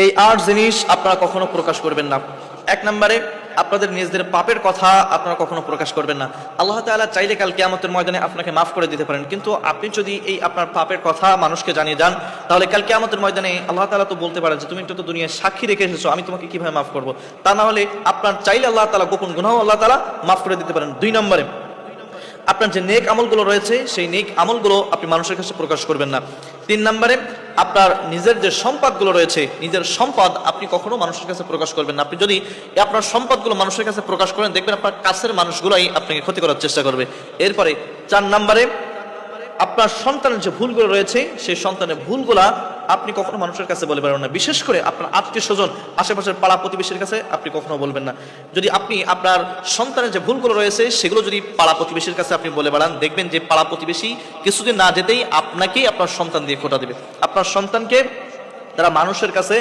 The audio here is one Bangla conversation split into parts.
এই ৮ জিনিস আপনারা কখনো প্রকাশ করবেন না। এক নম্বরে আপনাদের নিজেদের পাপের কথা আপনারা কখনো প্রকাশ করবেন না। আল্লাহ তাআলা চাইলে কাল কিয়ামতের ময়দানে আপনাকে মাফ করে দিতে পারেন, কিন্তু আপনি যদি এই আপনার পাপের কথা মানুষকে জানিয়ে যান, তাহলে কাল কিয়ামতের ময়দানে আল্লাহ তাআলা তো বলতে পারেন যে তুমি তো দুনিয়ায় সাক্ষী রেখে এসেছো, আমি তোমাকে কিভাবে মাফ করবো। তা না হলে আপনার চাইলে আল্লাহ তাআলা গোপন গুনাহও আল্লাহ তাআলা মাফ করে দিতে পারেন। ২ নম্বরে আপনার যে নেক আমলগুলো রয়েছে সেই নেক আমলগুলো আপনি মানুষের কাছে প্রকাশ করবেন না। ৩ নম্বরে আপনার নিজের যে সম্পদগুলো রয়েছে, নিজের সম্পদ আপনি কখনো মানুষের কাছে প্রকাশ করবেন না। আপনি যদি আপনার সম্পদগুলো মানুষের কাছে প্রকাশ করেন, দেখবেন আপনার কাছের মানুষগুলোই আপনাকে ক্ষতি করার চেষ্টা করবে। এরপরে ৪ নম্বরে আপনার সন্তানের যে ভুলগুলো রয়েছে সেই সন্তানের ভুলগুলা আপনি কখনো মানুষের কাছে বলে পারবেন না। বিশেষ করে আপনার আত্মীয় স্বজন, আশেপাশের পাড়া প্রতিবেশীর কাছে আপনি কখনো বলবেন না। যদি আপনি আপনার সন্তানের যে ভুলগুলো রয়েছে সেগুলো যদি পাড়া প্রতিবেশীর কাছে আপনি বলে বেড়ান, দেখবেন যে পাড়া প্রতিবেশী কিছুদিন না যেতেই আপনাকেই আপনার সন্তান দিয়ে খোঁটা দেবে। আপনার সন্তানকে তারা মানুষের কাছে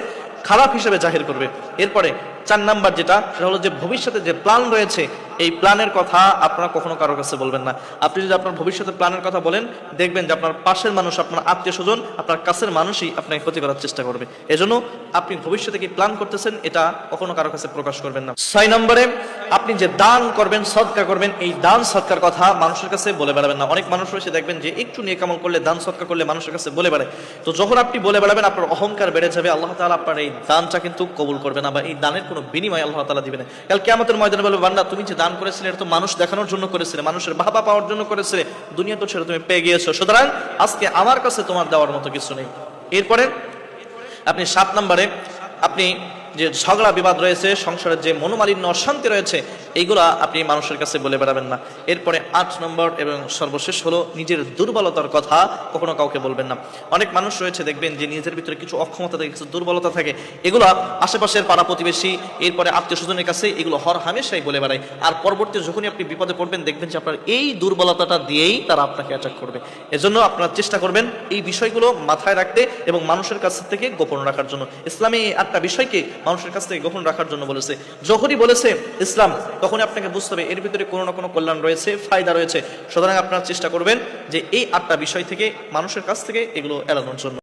খারাপ হিসেবে জাহির করবে। এরপরে ৪ নাম্বার যেটা, সেটা হলো যে ভবিষ্যতে যে প্ল্যান রয়েছে এই প্ল্যানের কথা আপনারা কখনো কারোর কাছে বলবেন না। আপনি যদি আপনার ভবিষ্যতের প্ল্যানের কথা বলেন, দেখবেন যে আপনার পাশের মানুষ, আপনার আত্মীয় স্বজন, আপনার কাছের মানুষই আপনাকে ক্ষতি করার চেষ্টা করবে। এজন্য আপনি ভবিষ্যতে কি প্ল্যান করতেছেন এটা কখনো কারোর কাছে প্রকাশ করবেন না। ৬ নম্বরে আপনি যে দান করবেন, সদকা করবেন, এই দান সদকার কথা মানুষের কাছে বলে বেড়াবেন না। অনেক মানুষ রয়েছে দেখবেন যে একটু নেক আমল করলে, দান সদকা করলে মানুষের কাছে বলে বেড়ায়। তো যখন আপনি বলে বেড়াবেন আপনার অহংকার বেড়ে যাবে, আল্লাহ তাআলা আপনার এই দানটা কিন্তু কবুল করবে না, বা এই দানের কোনো বিনিময় আল্লাহ তাআলা দিবেন না। কাল কিয়ামতের ময়দানে বলবে, বান্দা তুমি যে দান করেছিলে এটা তো মানুষ দেখানোর জন্য করেছিলে, মানুষের বাহবা পাওয়ার জন্য করেছিলে, দুনিয়া তো ছেড়ে তুমি পেয়ে গিয়েছো, সুতরাং আজকে আমার কাছে তোমার দেওয়ার মতো কিছু নেই। এরপরে আপনি ৭ নম্বরে আপনি যে ঝগড়া বিবাদ রয়েছে, সংসারের যে মনোমালিন্য অশান্তি রয়েছে, এইগুলা আপনি মানুষের কাছে বলে বেড়াবেন না। এরপরে ৮ নম্বর এবং সর্বশেষ হলো নিজের দুর্বলতার কথা কখনো কাউকে বলবেন না। অনেক মানুষ রয়েছে দেখবেন যে নিজের ভিতরে কিছু অক্ষমতা থাকে, কিছু দুর্বলতা থাকে, এগুলো আশেপাশের পাড়া প্রতিবেশী, এরপরে আত্মীয় স্বজনের কাছে এগুলো হর হামেশাই বলে বেড়ায়। আর পরবর্তী যখনই আপনি বিপদে পড়বেন, দেখবেন যে আপনার এই দুর্বলতাটা দিয়েই তারা আপনাকে অ্যাটাক করবে। এজন্য আপনারা চেষ্টা করবেন এই বিষয়গুলো মাথায় রাখতে এবং মানুষের কাছ থেকে গোপন রাখার জন্য। ইসলামে এই ৮টা বিষয়কে মানুষের কাছ থেকে গোপন রাখার জন্য বলেছে। যখনই বলেছে ইসলাম, তখনই আপনাকে বুঝতে হবে এর ভিতরে কোনো না কোনো কল্যাণ রয়েছে, ফায়দা রয়েছে। সুতরাং আপনারা চেষ্টা করবেন যে এই ৮টা বিষয় থেকে মানুষের কাছ থেকে এগুলো এড়ানোর জন্য।